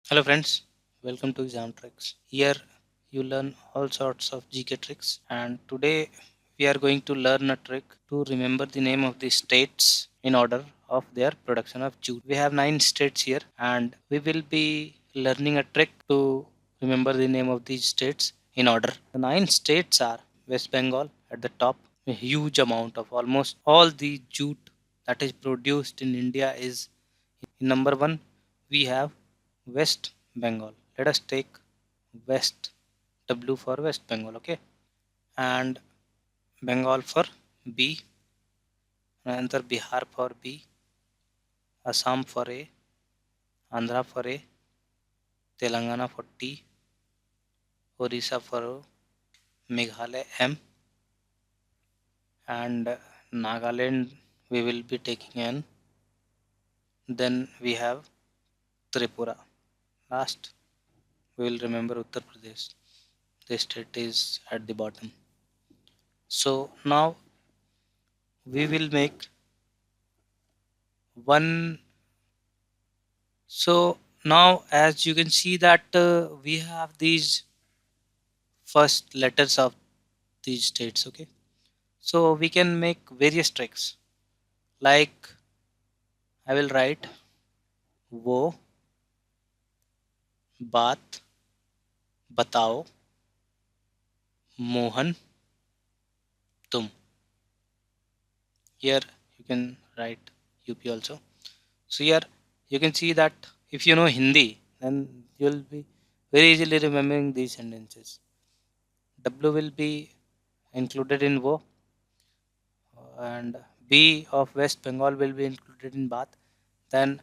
Hello friends, welcome to Exam Tricks. Here you learn all sorts of GK tricks, and today we are going to learn a trick to remember the name of the states in order of their production of jute. We have 9 states here, and we will be learning a trick to remember the name of these states in order. The 9 states are West Bengal at the top. A huge amount of almost all the jute that is produced in India is in number 1. We have West Bengal. Let us take West, W for West Bengal, okay? And Bengal for B, another Bihar for B, Assam for A, Andhra for A, Telangana for T, Orissa for O, Meghalaya M, and Nagaland we will be taking N. Then we have Tripura. Last, we will remember Uttar Pradesh. The state is at the bottom. So now we will make one. So now as you can see that we have these first letters of these states, okay? So we can make various tricks, like I will write वो, बात, बताओ, मोहन, तुम. Here you can write UP also. So here you can see that if you know Hindi, then you will be very easily remembering these sentences. W will be included in wo, and B of West Bengal will be included in Bath. Then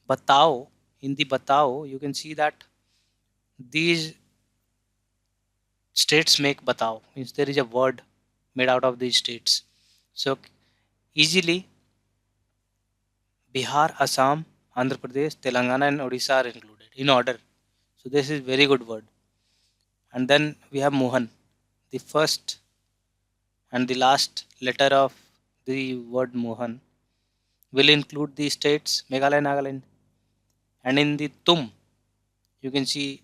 Batao, in the Batao, you can see that these states make Batao, means there is a word made out of these states. So easily Bihar, Assam, Andhra Pradesh, Telangana, and Odisha are included in order. So this is very good word. And then we have Mohan, the first and the last letter of the word Mohan will include the states Meghalaya, Nagaland, and in the Tum you can see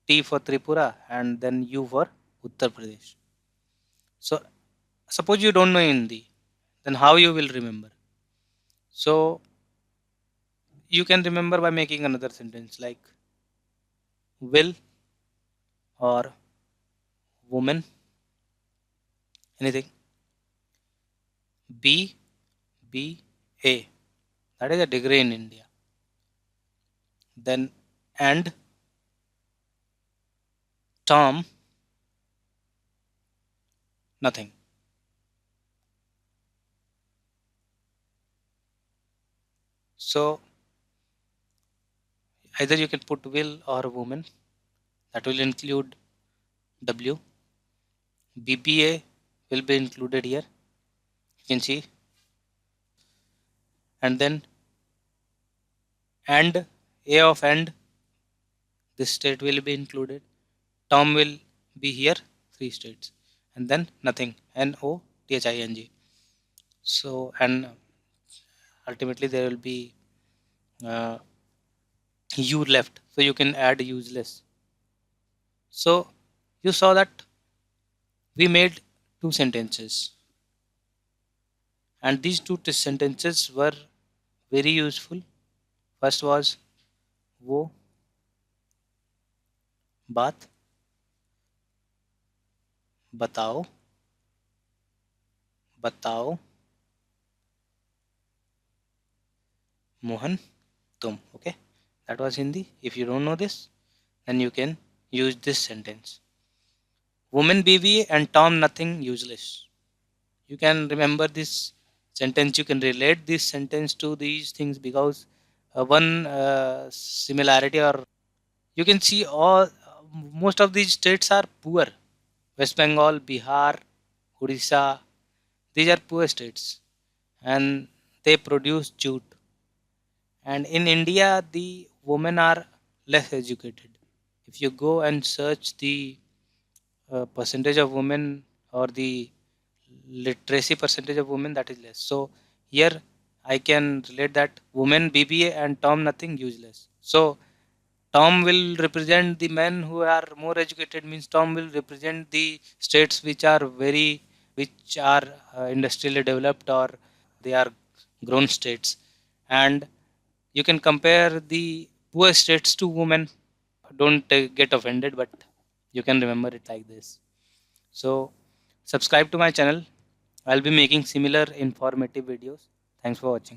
T for Tripura and then U for Uttar Pradesh. So suppose you don't know Hindi, then how you will remember? So you can remember by making another sentence like will or woman, anything. B, that is a degree in India. Then and Tom, nothing. So either you can put will or woman, that will include W. BPA will be included here, you can see. And then and A of and, this state will be included. Tom will be here, 3 states. And then nothing, NOTHING. So and ultimately there will be uh, U left, so you can add useless. So you saw that we made 2 sentences, and these sentences were very useful. First was वो बात बताओ, बताओ मोहन तुम. Okay, that was Hindi. If you don't know this, then you can use this sentence. Woman BB and Tom nothing, useless. You can remember this sentence. You can relate this sentence to these things because one similarity, or you can see all most of these states are poor. West Bengal, Bihar, Odisha, these are poor states, and they produce jute. And in India, the women are less educated. If you go and search the percentage of women or the literacy percentage of women, that is less. So here I can relate that women BBA and Tom nothing, useless. So Tom will represent the men who are more educated, means Tom will represent the states which are industrially developed, or they are grown states. And you can compare the poor states to women. Don't get offended, but you can remember it like this. So subscribe to my channel. I'll be making similar informative videos. Thanks for watching.